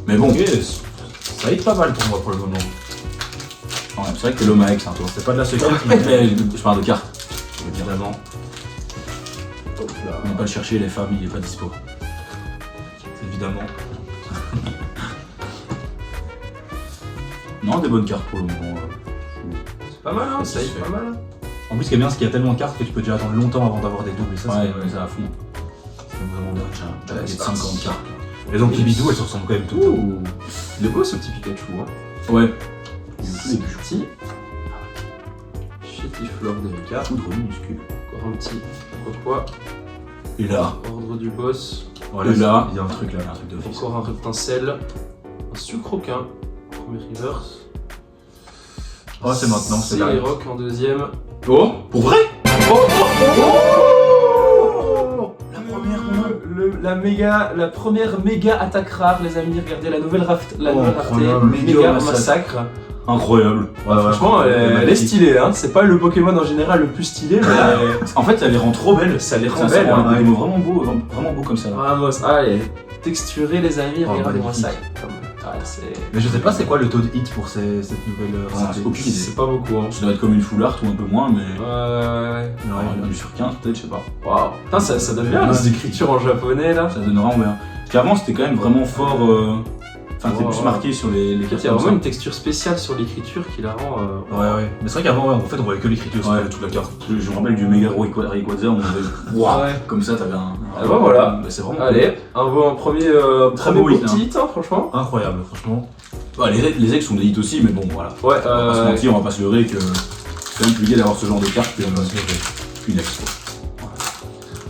Mais bon, Ok, ça aide pas mal pour moi pour le moment. ouais, c'est vrai que t'es l'homme à Aix, hein, toi. C'est pas de la secrète, Mais je parle de cartes. Je veux dire. évidemment. Hop là. On va pas le chercher, les femmes, il est pas dispo. Évidemment. Non, des bonnes cartes pour le moment. C'est pas mal, hein, ça aide pas mal. Hein. En plus, ce qui est bien, c'est qu'il y a tellement de cartes que tu peux déjà attendre longtemps avant d'avoir des doubles. Et ça, Ouais, c'est ça à fond. vraiment bien. J'ai Ouais, ouais, c'est 50 cartes. Et donc, les bidous, elles se ressemblent quand même toutes. Ouh. Il est beau ce petit Pikachu. Hein. Ouais. C'est petit. Chétiflore délicat. Foudre minuscule. Encore un petit. Pourquoi Et là, Ordre du boss. Voilà, Et là, il y a un truc là. un truc d'office. Encore un reptincelle. Un sucroquin. Premier reverse. Oh, c'est maintenant, c'est là. Rock en deuxième. Oh, pour vrai? La première la première méga attaque rare, les amis. Regardez la nouvelle rareté. Incroyable. Méga massacre. Incroyable. Ouais, ouais, Franchement, elle est stylée. Hein. C'est pas le Pokémon en général le plus stylé, mais En fait, ça les rend trop belles. ça les rend Ça belles. rend Hein. des mots vraiment beau comme ça. Là. Vraiment, ah, elle est texturée, les amis. Oh, Regardez-moi ça. magnifique. C'est Mais je sais pas c'est quoi le taux de hit pour cette nouvelle Ah, rareté. c'est aucune idée. c'est pas beaucoup. Hein. Ça doit être comme une full art ou un peu moins, mais. Ouais. Du sur 15, peut-être, je sais pas. Waouh. Putain, ça donne bien Ouais, les écritures en japonais là. Ça donne vraiment bien. Parce qu'avant, c'était quand même vraiment fort. Enfin, c'était Ouais, plus ouais. marqué sur les En fait, cartes. il y a comme vraiment ça. une texture spéciale sur l'écriture qui la rend. Ouais. Mais c'est vrai qu'avant, en fait, on voyait que l'écriture, Ouais. c'était toute la carte. Je me rappelle du Mega Rayquaza, on avait. Waouh. Ouais. Comme ça, t'avais un. Ah bah voilà. Bah, c'est vraiment. Allez, un premier, Très premier beau hit, petit hit, hein, franchement. Incroyable, franchement. Bah, les ex sont des hits aussi, mais bon, voilà. Ouais, On va pas se mentir, on va pas se leurrer que c'est quand même plus gai d'avoir ce genre de carte qu'une ex. Quoi.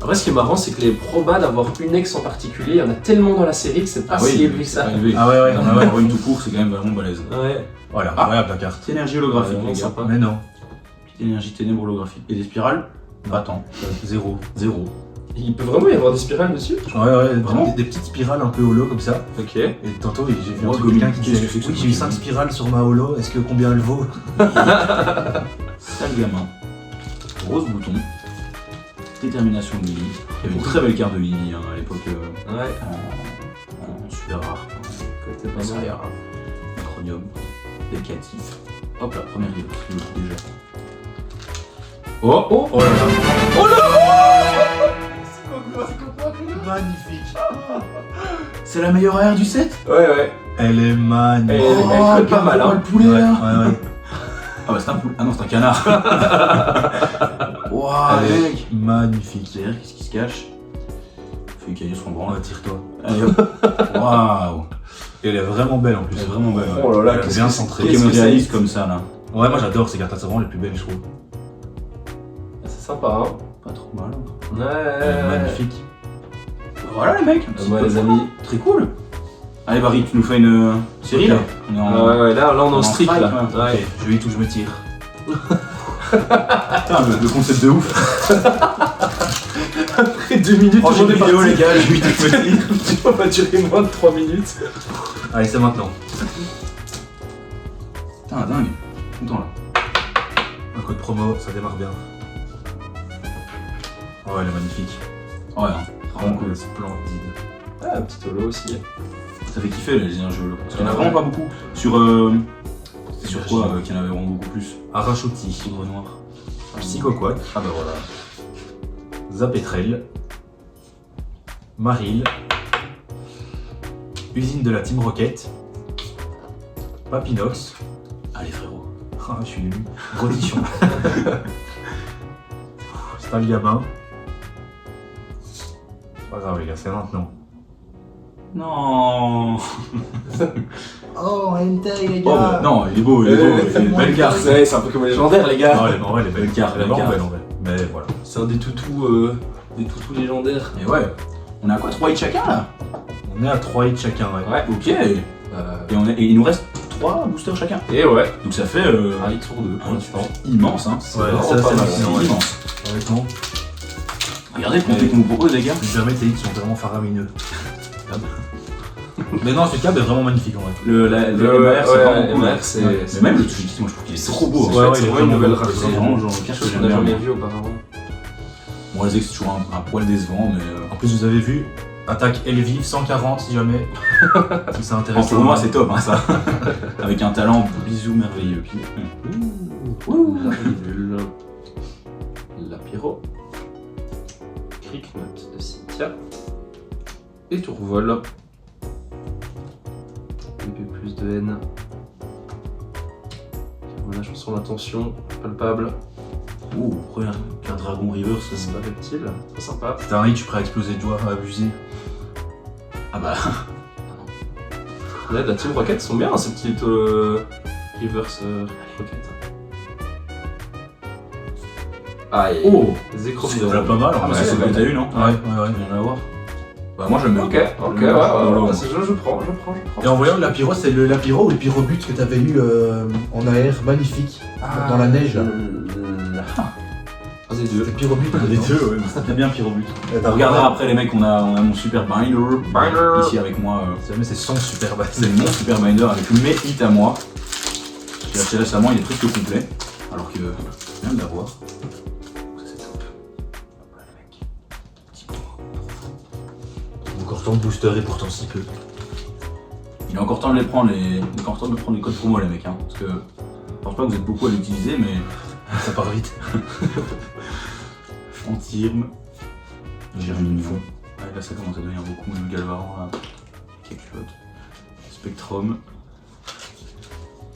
Après, ce qui est marrant, c'est que les probas d'avoir une ex en particulier, il y en a tellement dans la série que c'est pas si élevé que c'est ça. pas élevé. Ah ouais, Non, mais avoir une tout court, c'est quand même vraiment balèze. Ouais. Voilà, incroyable la carte. Petite énergie holographique, Vraiment les gars. sympa. Mais non, Petite énergie ténèbre holographique. Et des spirales? Pas tant. zéro. Zéro. Il peut vraiment y avoir des spirales dessus. Ouais, Vraiment des petites spirales un peu holo comme ça. Ok. Et tantôt, j'ai vu un Ouais, truc comme quelqu'un qui qu'est-ce disait que c'est que oui, ce j'ai eu truc 5 spirales sur ma holo, est-ce que combien elle vaut? Sale gamin. Rose bouton. Détermination de Lily. Il y avait une très belle carte de Lily hein, à l'époque Ouais. en super rare. Côté pas Ça mal. a l'air acronyme. Décatif. Hop là, première livre, déjà. Oh, oh, Oh là là. oh là. Magnifique. C'est la meilleure AR du set? Ouais. Elle est magnifique. Elle colle pas mal, hein. le poulet Ouais, là. ouais. Ah bah c'est un poulet. Ah non, c'est un canard. Waouh, Elle est mec. magnifique. C'est-à-dire, qu'est-ce qui se cache? Fais caillou sur le branle. Tire-toi. Allez hop. Waouh. Et elle est vraiment belle en plus. Elle est vraiment belle. Oh là là, Elle est qu'est-ce bien que centrée. qu'est-ce Pokémon que c'est réaliste comme ça là. Ouais, moi j'adore ces cartes, c'est vraiment les plus belles, je trouve. C'est sympa, hein. Pas trop mal. Elle est Ouais. magnifique. Voilà les mecs. un petit Ouais, peu les de amis. Très cool. Allez Barry, tu nous fais une série Ok. là. On est en. Ouais, là on est en strict strike, là. ouais. Ouais. Ok, je hit ou je me tire. Putain, le concept de ouf. Après 2 minutes, Prochaine tout le monde est vidéo les parti. gars, je vais te dire. Tu vas pas durer moins de 3 minutes. Allez, c'est maintenant. Putain, dingue. Content là. Un code promo, ça démarre bien. Oh, elle est magnifique. Ouais, hein. Vraiment cool. Splendide. Ah, un petit holo aussi. Ça fait kiffer les énergies holo. Parce qu'il y en a Ouais. vraiment pas beaucoup. Sur. C'est sur quoi qu'il y en avait vraiment beaucoup plus? Arachoti. Tigre noir. Psychoquac. Ah bah voilà. Zapetrel. Maril. Usine de la Team Rocket. Papinox. Allez frérot. Ah, je suis ému. Rotichon. Stalgamin. C'est pas grave les gars, c'est maintenant. Non. Oh, hentai les Oh, bah, non, il est beau, il est beau. Il est une belle carte. C'est un Pokémon légendaire, les gars. Non, elle est, en vrai, elle est belle. Belle carte, Elle est belle vraiment carte. belle en vrai. Mais voilà. C'est un des toutous légendaires. Et ouais. On est à quoi 3 hits chacun là? On est à 3 hits chacun, ouais. Ouais. Ok. Et, il nous reste 3 boosters chacun. Et ouais. Donc ça fait Un hit sur 2 pour un l'instant. immense hein. C'est Ouais, vraiment ça, pas c'est mal. hallucinant, C'est ouais. immense. Honnêtement, Regardez le contenu qu'on vous propose les gars. plus jamais tes hits sont vraiment faramineux. Mais non, ce câble est vraiment magnifique en vrai. Le MR c'est vraiment cool. MR, c'est. Ouais. Mais même le Tsushiki, moi je trouve qu'il est trop beau. C'est hein. chouette, c'est vraiment une nouvelle rareté. C'est vraiment genre quelque chose Chose que qu'on j'aime n'a bien. jamais vu auparavant. Bon les ex c'est toujours un poil décevant mais En plus, vous avez vu, Attaque elle vive 140 si jamais. Si ça intéresse. Pour moi, c'est top, hein, ça. Avec un talent bisou merveilleux. La Libule. La Pyro. Cricknote de Cynthia. Et Tourvol. BP plus de haine. Voilà, chanson d'intention, palpable. Oh, regarde, un dragon reverse. C'est pas reptile, très sympa. C'est un hit, je suis prêt à exploser de joie, à abuser. Ah bah. Là, la Team Rocket sont bien, ces petites reverse Rocket. Aïe. Oh, Zéchrome C'est de déjà pas mal. ah, en mais vrai. c'est ce que t'as eu, non Ouais. Rien à voir. Bah, moi j'aime bien. Ok, ouais, bah, c'est je prends. Et en voyant le Lapiro, c'est le Lapiro ou le Pyrobut que t'avais eu en AR magnifique dans la neige là. Ah, c'est deux. C'était Pyrobut. Les deux, ouais, c'était bien Pyrobut. On On regardera après les mecs, on a mon super binder. Binder. Ici avec moi. Jamais c'est son super base. C'est mon super binder avec mes hits à moi. J'ai acheté récemment, il est presque complet. Alors que je viens de l'avoir. Ça c'est top. Voilà les mecs. Petit point. Encore tant de boosters et pourtant si peu. Il est encore temps de les prendre, il est encore temps de prendre les codes promo les mecs. Hein, parce que je pense pas que vous êtes beaucoup à l'utiliser, mais. Ça part vite. Antirme. Germinio. Ouais, là ça commence à devenir beaucoup. Le Galvaran là. Quelque chose. Spectrum.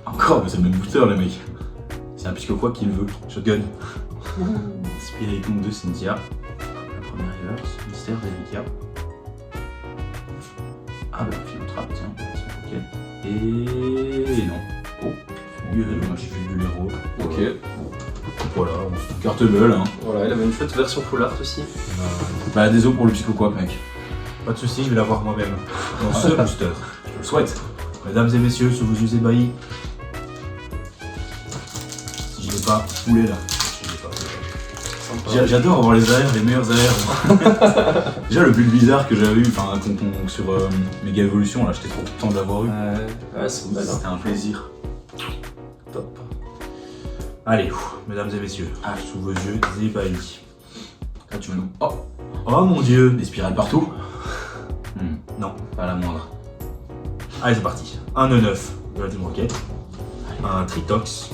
Encore, mais c'est le même booster les mecs. C'est un pisco quoi qu'il veut. Shotgun. Spiritomb de Cynthia. La première reverse. Mystère d'Erika. Ah bah Philotrap, tiens. Ok. Et non. Oh. Fugueux de moi, j'ai fait du l'héros. Ok. Voilà, carte belle hein. Voilà, il avait une chouette version full art aussi. Bah désolé pour le psychoquac mec. Pas de soucis, je vais l'avoir moi-même. Dans ce booster. Je le souhaite. Mesdames et messieurs, sous vos yeux ébahis. Si je l'ai pas foulé là. Si je l'ai pas foulé. J'adore avoir les AR, les meilleurs AR. Déjà le bulle bizarre que j'avais eu sur Mega Evolution, là j'étais trop content de l'avoir eu. Ouais, c'est belle. C'était un plaisir. Top. Allez, mesdames et messieurs, Ah. sous vos yeux ébahis. Là tu me nous. Oh, Oh mon dieu. des spirales partout. Non. Pas la moindre. Allez, c'est parti. Un E9 de la Team Rocket. Un Tritox.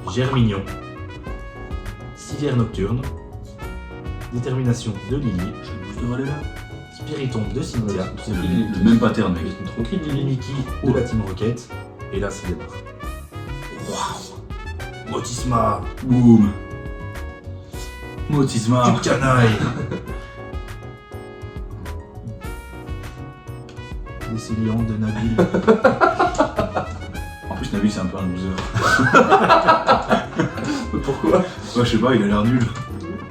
Germignon. Civière Nocturne. Détermination de Lily. Je te relais là. Spiritomb de Cynthia. C'est le même pattern mec. Tranquille, Lily. Mickey de la Team Rocket. Et là, c'est démarre. Waouh. Motisma. Boum. Motisma. Du canaille. Décéliant de Nabil. En plus Nabil c'est un peu un loser. Pourquoi? Ouais, je sais pas, il a l'air nul.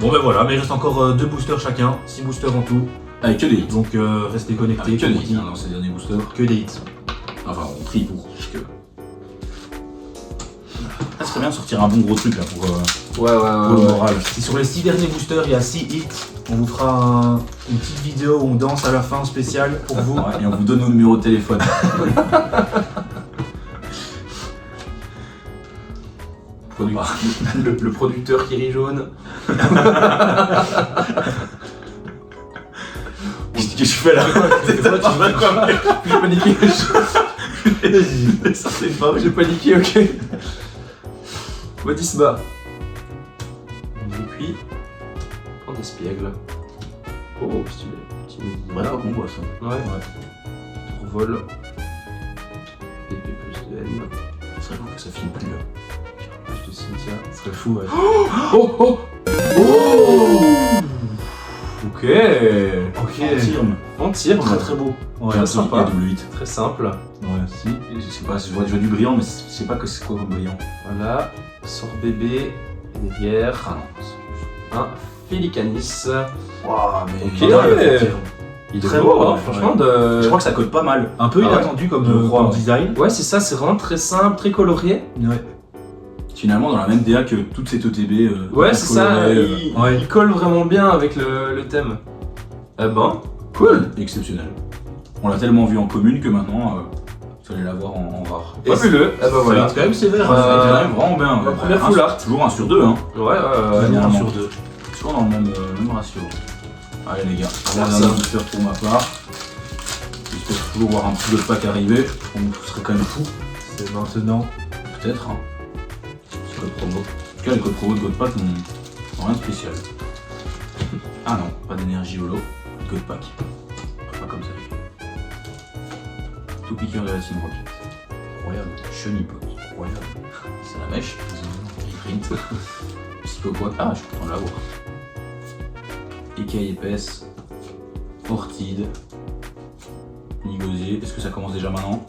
Bon ben voilà, mais il reste encore 2 boosters chacun, 6 boosters en tout. Avec que des hits. Donc restez connectés. Avec que des comme on hits dit. hein, dans ces derniers boosters. Que des hits. Enfin, on trie pour. Parce que. Ça serait bien de sortir un bon gros truc là pour Ouais, le moral. Si sur les 6 derniers boosters il y a 6 hits, on vous fera une petite vidéo où on danse à la fin spéciale pour vous. Ouais, et on vous donne nos numéros de téléphone. Le producteur qui rit jaune. Qu'est-ce que je fais là? J'ai paniqué. Ça c'est pas J'ai paniqué, ok. Motisma. Et puis, prends des spiègles. Oh, stylé. Petit midi. Ouais, on voit ça. Ouais. Tourvol. Épée plus de haine. Ce serait fou que ça filme plus là. Plus de Cynthia. Ce serait fou, ouais. Oh, oh. Ok. Antirme. Antirme. Très très beau. Ouais, Très sympa. Il y a double 8. Très simple. Ouais. Si, je sais pas, je vois du brillant, mais je sais pas que c'est quoi comme brillant. Voilà. Sort bébé. Et derrière, Ah non. un Félicanis. Waouh, mais. Ok. Il est Très beau, beau, hein, ouais. franchement. Je crois que ça code pas mal. Un peu Ah ouais. inattendu comme, Je crois, comme ouais. design. Ouais, c'est ça, c'est vraiment très simple, très coloré. Ouais. Finalement, dans la même DA que toutes ces TOTB. Ouais, c'est ça, colorées, il colle vraiment bien avec le thème. Eh ben, cool. Exceptionnel. On l'a tellement vu en commune que maintenant, fallait l'avoir en rare. Fabuleux. Eh ben voilà. C'est quand même sévère. Euh, hein. C'est quand même vraiment bien. la première Un full sur- art. Toujours 1 sur 2, hein. Ouais, ouais, ouais. Ouais. Un généralement. sur 2. Toujours dans le même ratio. Allez les gars, Merci. un dernier booster pour ma part. J'espère toujours voir un petit God Pack arriver, ce serait quand même fou. C'est maintenant. Peut-être. Hein. C'est code promo. En tout cas, les codes promo de God Pack n'ont rien de spécial. Ah non, pas d'énergie holo. God Pack. Pas comme ça. Tout piqueur de la Team Rocket. Incroyable. Chenipote. Incroyable. C'est la mèche. Print. Psychoquack. Ah, je suis content de l'avoir. Écaille épaisse. Ortide. Nigosier. Est-ce que ça commence déjà maintenant?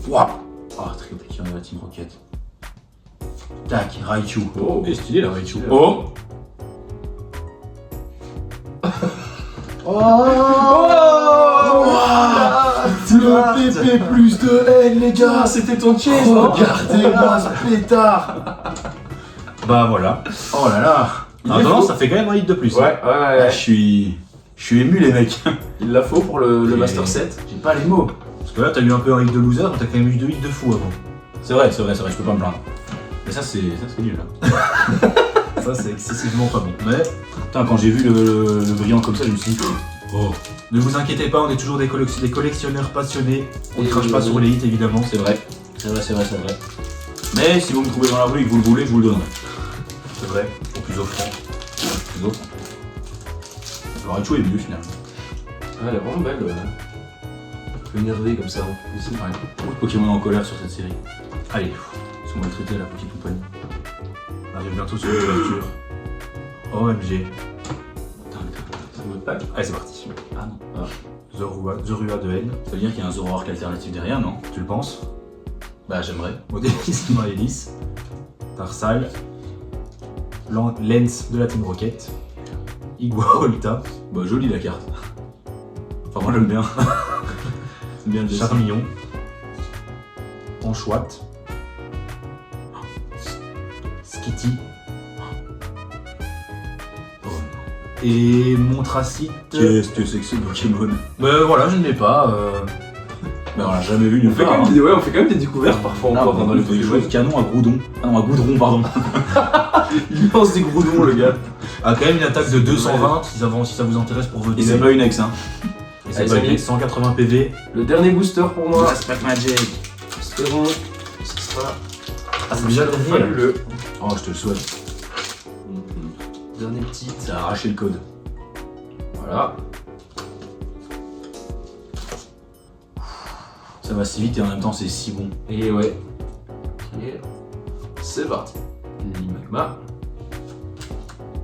Waouh! Ah, très piqueur de la Team Rocket. Tac, Raichu. Oh. Et stylé la Raichu. Stylé. Oh! Le PP plus de N, les gars. Ah, c'était ton chase, non? Regardez-moi ce pétard. Bah voilà. Oh là là. Il Ah est non, faux. ça fait quand même un hit de plus. Ouais, hein. ouais, Ah, ouais. je suis ému les mecs. Il la faut pour le J'ai- Master 7. J'ai pas les mots. Parce que là, t'as eu un peu un hit de loser, mais t'as quand même eu 2 hits de fou avant. C'est vrai, je peux pas me plaindre. Mais ça c'est nul là. Ça, c'est excessivement pas bon. Mais Putain, quand j'ai vu le brillant comme ça, je me suis dit oh, ne vous inquiétez pas, on est toujours des collectionneurs passionnés. On ne Et crache pas sur les hits, évidemment. c'est vrai. C'est vrai. Mais si vous me trouvez dans la rue et que vous le voulez, je vous le donnerai. C'est vrai, au plus offrant. Les autres. Le Raichu est mieux finalement. Ah, elle est vraiment belle. Un peu énervée comme ça. Ouais. Beaucoup de Pokémon en colère sur cette série. Allez, ils sont maltraités la petite compagnie. On arrive bientôt sur l'ouverture. OMG. C'est un mode pack. Allez, c'est parti. Ah non. Zorua de N. Ça veut dire qu'il y a un Zoroark alternatif derrière, non? Tu le penses? Bah j'aimerais. Modélisme Hélice. Tarsal. Lens de la Team Rocket. Iguaolta. Bah jolie la carte. Enfin moi j'aime bien. C'est bien le dessin. Charmillon. Anchouat. Skitty. Oh non. Et Montracite. Qu'est-ce que c'est que ce Pokémon? Voilà, je ne l'ai pas. Bah on l'a jamais vu nulle On fait, part. quand même on fait quand même des découvertes parfois Là, encore dans les des Pokémon. choses canon à Groudon. Ah non, à Goudron, pardon. Il lance des groudons, le gars. A quand même une attaque de 220 si ça vous intéresse pour votre Et c'est pas une ex, hein. Et c'est Allez, pas Samy. une 180 PV. Le dernier booster pour moi. Pack Magic. Espérons. Ce sera. Ah, c'est déjà le dernier. fabuleux. Oh, je te le souhaite. Dernier petit. Ça a arraché le code. Voilà. Ça va si vite et en même temps c'est si bon. Et ouais. Ok. C'est parti. Magma.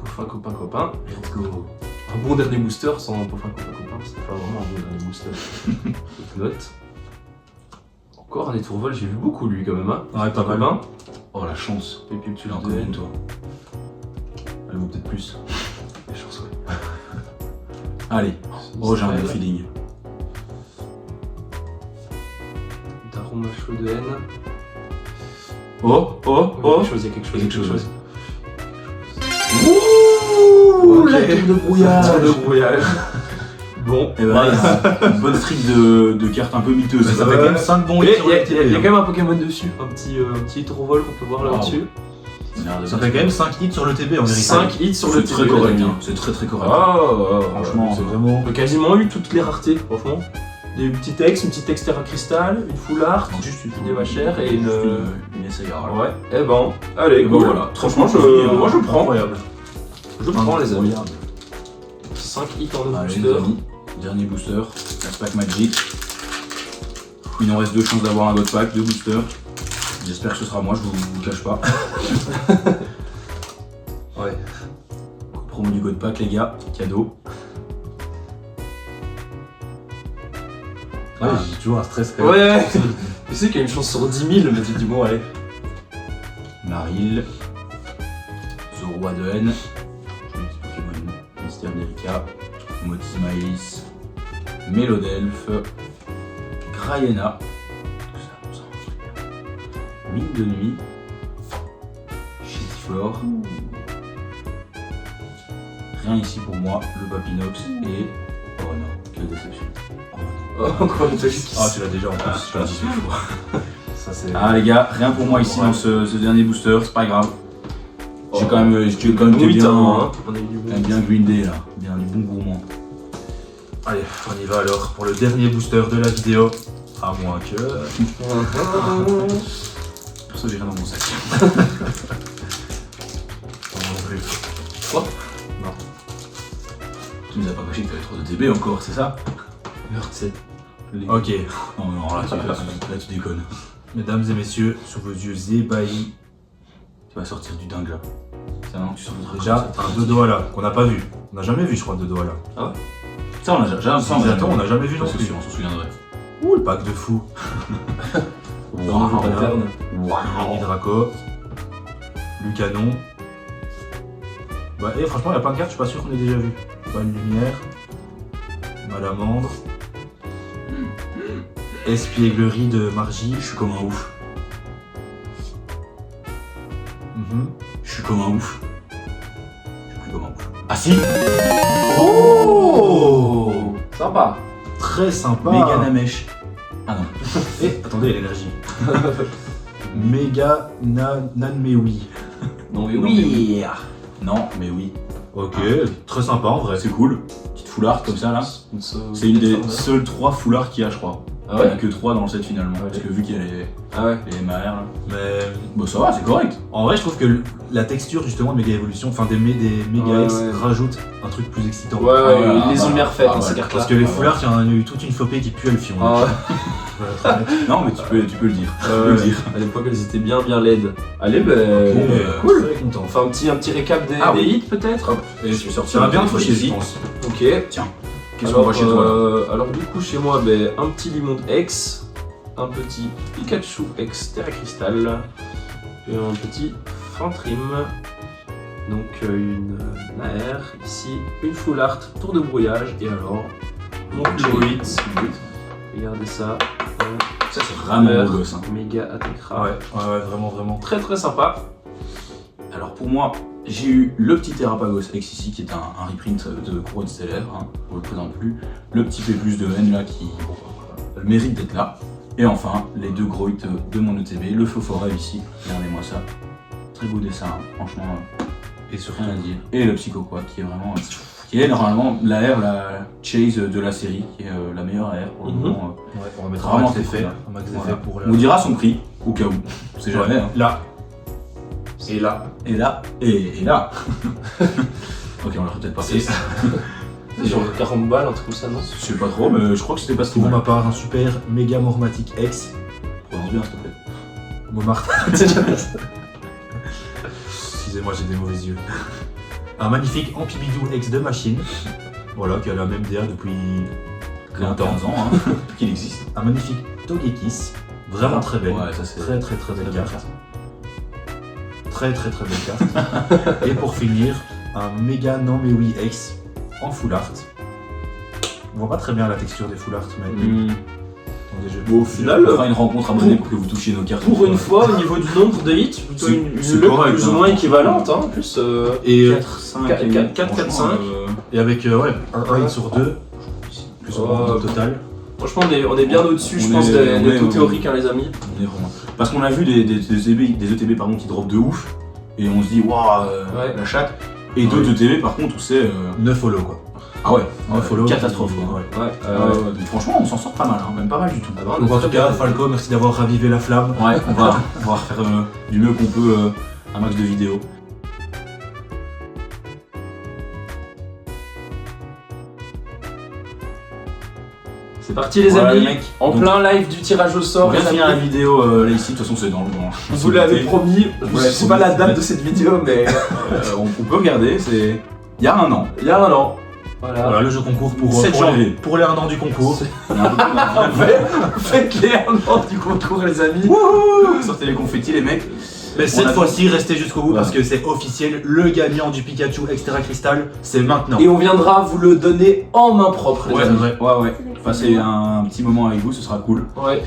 Poufin copain. Let's go. Un bon dernier booster sans Poufin copain. C'était pas vraiment un bon dernier booster. Note. Encore un étourvol, j'ai vu beaucoup lui quand même. Hein. Ouais, pas mal. Copain. Oh la chance. Pépiple, Tu l'as encore une toi. Elle vaut peut-être plus. La chance, ouais. Allez. Oh j'ai un bon feeling. Daron chaud de haine. Oh. Il y a quelque chose, Quelque chose. Ouh, Ok. la tour de brouillage. Tour de brouillage. Bon. Et bah, une bonne streak de cartes un peu miteuses. Ça fait quand même 5 bons hits Il sur y, le a TV. quand même un Pokémon dessus, un petit étourvol qu'on peut voir Wow. là-dessus. Ça fait quand même 5 hits sur le TB en vérité. 5 hits sur le C'est très TB, correct. les amis. Hein. C'est très correct. Franchement, C'est vraiment. on a quasiment eu toutes les raretés, franchement. Des petits textes, une petite Terra Cristal, une Full Art, Non, juste une des vachères et une. SAR. Ouais, eh ben, allez, Et go. voilà. Franchement, moi je prends. Incroyable. Je prends les amis. Incroyable. 5 hits en Allez les booster. amis, dernier booster, la Pack Magic. Il nous reste 2 chances d'avoir un God Pack, 2 boosters. J'espère que ce sera moi, je vous cache pas. Ouais. Promo du God Pack les gars, cadeau. Ouais, j'ai toujours un stress quand même. Ouais, tu sais qu'il y a une chance sur 10 000, mais tu te dis bon, allez. Maril, Zorua de N, Pokémon, Mystère d'Erika, Motismaïs, Mélodelph, Grayena, Mine de Nuit, Shitflore. Rien ici pour moi, le Papinox et. Oh non, quelle déception. Oh non. Oh, encore une petite. Ah, tu l'as déjà en Ah, plus. je l'ai 18 fois. Ça, c'est. Ah les gars, rien pour moi ici Ouais. dans ce dernier booster, c'est pas grave. J'ai Oh. quand même été Oui, bien, hein. On a eu du bon. bien grindé là, bien du bon gourmand. Allez, on y va alors pour le dernier booster de la vidéo. À moins que... Pour ça, j'ai rien dans mon sac. Non plus. Quoi? Non. Tu nous as pas caché que t'avais trop de TB encore, c'est ça? c'est. Ok. Non, non, là, tu déconnes. Mesdames et messieurs, sous vos yeux ébahis, Tu vas sortir du dingue là. Ça, non, tu sors de déjà un Dodoala qu'on n'a pas vu. On n'a jamais vu, je crois, de Dodoala. Ça, on a déjà. Ça, On n'a jamais vu non C'est plus. sûr, on s'en souviendrait. Ouh, le pack de fou. Nouveau pattern. Mini Draco. Lucanon. Bah, et franchement, il y a plein de cartes, je suis pas sûr qu'on ait déjà vu. Bonne Lumière. Malamandre. Espièglerie de Margie. Je suis comme un ouf. Je suis comme un ouf. Je suis plus comme un ouf. Ah si! Oh, sympa. Très sympa. Méga Namesh. Ah non. Et attendez, l'énergie. Méga Nanmewi. Non mais Non, oui. Non, mais oui. Ok, très sympa en vrai. C'est cool. Petite foulard comme ça là. C'est une des seules 3 foulards qu'il y a, je crois. Ah Il n'y en a ouais. que 3 dans le set finalement. Ah ouais. Parce que vu qu'il y a les Ah ouais. MAR là. Mais Bon, ça va, c'est correct. en vrai, je trouve que la texture justement de Méga Evolution, enfin des Méga Ouais, X, ouais. rajoute un truc plus excitant. Ouais, ouais, Ah, ils les ont voilà. bien refaites Ah, ces ouais. cartes-là. Parce que les Ah, foulards, il y en a eu toute une flopée qui pue le fion. Ah ouais. Voilà, très honnête. Non, mais tu peux le dire. Tu peux le dire. À l'époque, elles étaient bien laides. Allez, bah. Ok, Cool. Très content. On fait un petit récap des, Ah des oui. hits peut-être. Et je vais sortir. Ça va bien le toucher, je Fantasy. pense. Ok. Tiens, qu'est-ce qu'on Alors, voit chez toi là alors du coup chez moi, un petit Limonde X, un petit Pikachu X Terra Cristal, et un petit Fantrim, donc une Nair ici, une Full Art, Tour de brouillage, et alors mon Fluid, regardez ça, Ça, c'est vraiment beau gosse. Hein. méga Atekra, Ouais, vraiment. très sympa. Alors pour moi, j'ai eu le petit Terrapagos X ici qui est un reprint de Couronne Stellaire, hein, on le présente plus. Le petit P plus de N là qui le mérite d'être là. Et enfin, les 2 gros hits de mon ETB, le Feu Forêt ici, regardez-moi ça. Très beau dessin, hein, franchement, Et surtout, rien à dire. Et le Psychoquack qui est vraiment, qui est normalement la R, la chase de la série, qui est la meilleure AR pour le Mhm. moment. ouais, on va mettre un Vraiment max très d'effets. cool. Un max Voilà. d'effets pour On vous dira son prix, au cas où, on sait jamais. Hein. Là. Et là. Et là, et là. Ok, on l'a peut-être pas fait. C'est genre 40 balles, un truc comme ça, non? Je sais pas trop, mais je crois que c'était pas ce Pour qu'il ma part, un super méga Mormatic X. Prononce bien, s'il te plaît. Momart. Excusez-moi, j'ai des mauvais yeux. Un magnifique Ampibidou X de machine. Voilà, qui a la même DA depuis 15 longtemps. ans, hein, qu'il existe. Un magnifique Togekiss. Vraiment très belle. Ouais, ça c'est Très belle carte. Très belle carte. Et pour finir, un méga Nanmewi X en full art. On voit pas très bien la texture des full art, mais attendez, je- Bon, au final, On fera une rencontre abonnée pour que vous touchiez nos cartes. pour une fois, au niveau du nombre de hits, plutôt C'est- une c'est luck correct, plus ou hein, moins franchement. équivalente, hein, en plus. Et, 4, 5, 4, 5. et avec ouais, un hit sur 2, plus ou moins Oh. au total. Franchement, on est bien au-dessus, je On pense, est- des on est- taux on- théoriques, hein, les amis. On est vraiment- Parce qu'on a vu des ETB pardon, qui drop de ouf, et on se dit, waouh, Ouais. la chatte. Et d'autres ETB par contre, où c'est. 9 follow quoi. Ah ouais, 9 follow. catastrophe. qui- Quoi. ouais. Ouais, Donc franchement, on s'en sort pas mal, hein, même pas mal du tout. Ah bah, on Donc est en très tout cas, bien. Falco, merci d'avoir ravivé la flamme. Ouais, on va refaire du mieux qu'on peut un max de vidéos. C'est parti, les Voilà, amis. les mecs. En Donc, plein live du tirage au On sort. vient de les finir la amis. vidéo là ici, de toute façon c'est dans le blanc. Vous l'avez promis. Vous Je l'avez sais pas promis, la date c'est de cette vidéo, mais On peut regarder, c'est il y a un an. il y a un an. Voilà. Voilà le jeu concours pour 7 janvier. pour les 1 an du concours. Il y a un peu plus d'un an. Faites-les un an du concours, les amis. Wouhou, sortez les confettis les mecs. Mais cette a- fois-ci, restez jusqu'au bout Ouais. parce que c'est officiel. Le gagnant du Pikachu Extra Crystal, c'est maintenant. Et on viendra vous le donner en main propre, les Ouais, amis. ouais. Passer un petit moment avec vous, ce sera cool. Ouais.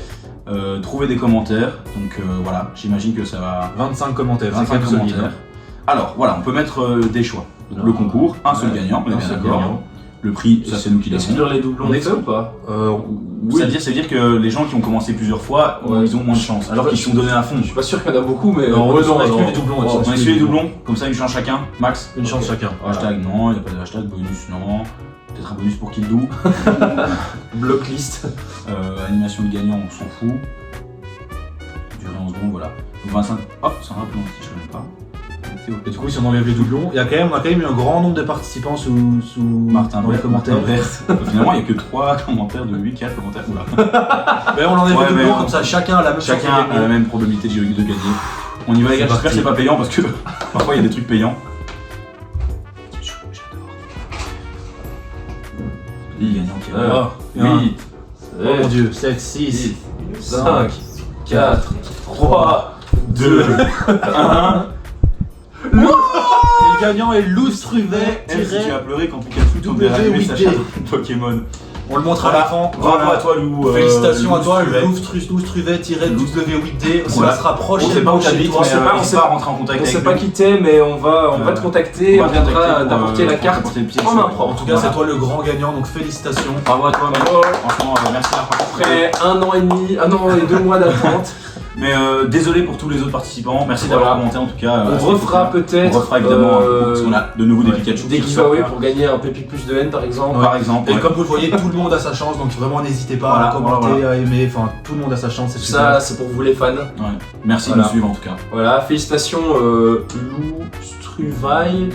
Trouvez des commentaires, donc voilà, j'imagine que ça va 25 commentaires, 25 c'est quand même solide. commentaires. Alors voilà, on peut mettre des choix. Donc, le concours, un seul gagnant, on est Un bien seul d'accord. gagnant. Le prix, ça c'est nous qui l'avons. Exclure les doublons, On on fait exclut. ou pas? Oui. Ça veut dire que les gens qui ont commencé plusieurs fois, Ouais. ils ont moins de chance, alors qu'ils se sont donnés à fond. Je suis pas sûr qu'il y en a beaucoup, mais. Non, ouais, on exclut les doublons. Oh, On a suivi les doublons, comme ça une chance chacun, max. Une chance Ok. chacun. Voilà. Hashtag non, il n'y a pas de hashtag, bonus non. Peut-être un bonus pour Kildou. Blocklist. Animation de gagnant, on s'en fout. Durée en secondes, voilà. Donc 25. Hop, c'est un peu long, je connais pas. Et du coup, si on enlève les doublons, on a quand même eu un grand nombre de participants sous Martin dans les Vert, commentaires. Martin Vert. Finalement, il n'y a que 3 commentaires de 8, 4 commentaires. Oula. Mais on enlève Ouais, les mais doublons, on- comme ça chacun a la même chance Chacun de a la gagner. même probabilité de gagner. On y va les gars, C'est j'espère que parti. c'est pas payant parce que parfois il y a des trucs payants. Les gagnants qui Ah, Oui. Oh mon dieu, 7, 6, 5, 4, 3, 2, 1. Et le gagnant est Loustruvet Si tu as pleuré quand Pikachu tombe derrière lui, sa W8D. chatte Pokémon. On le montre à Voilà. l'écran. Bravo à toi Lou. Félicitations à toi, Loustruvet. Loustruvet-W8D. On Voilà. se rapproche. On sait pas où t'habites, mais on sait pas, on on sait va pas. rentrer en contact On avec sait pas lui. quitter, mais on va te contacter, on viendra d'apporter la carte en main En propre. tout cas, c'est toi le grand gagnant, donc félicitations. Bravo à toi, mec. Bravo. Franchement, merci d'avoir participé. Après 1 an et demi, 1 an et 2 mois d'attente, Mais désolé pour tous les autres participants. Merci Voilà. d'avoir commenté en tout cas. on refera peut-être On refera évidemment parce qu'on a de nouveau des Pikachu des qui giveaways ressortent, pour gagner un Pépic plus de N par exemple. par exemple. Et ouais. comme vous le voyez, tout le monde a sa chance, donc vraiment n'hésitez pas Voilà, à commenter, voilà. à aimer, enfin tout le monde a sa chance, c'est Tout super. ça, c'est pour vous les fans. Ouais. Merci Voilà. de nous suivre en tout cas. Voilà, félicitations Lou Struvaille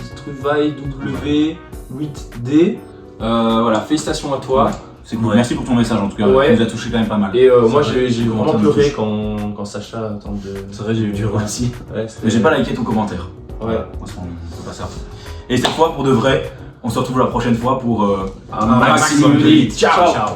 W8D. Voilà, félicitations à toi. Ouais. C'est cool. Ouais. Merci pour ton message en tout cas. Ouais. Tu nous as touché quand même pas mal. Et moi C'est vrai, j'ai vraiment, vraiment ça me pleuré touche. quand Sacha tente de. C'est vrai, j'ai eu dur aussi. Ouais, c'était- Mais j'ai pas liké ton commentaire. Ouais. On peut pas ça. Et cette fois, pour de vrai, on se retrouve la prochaine fois pour Un maximum de hits. Ciao. Ciao.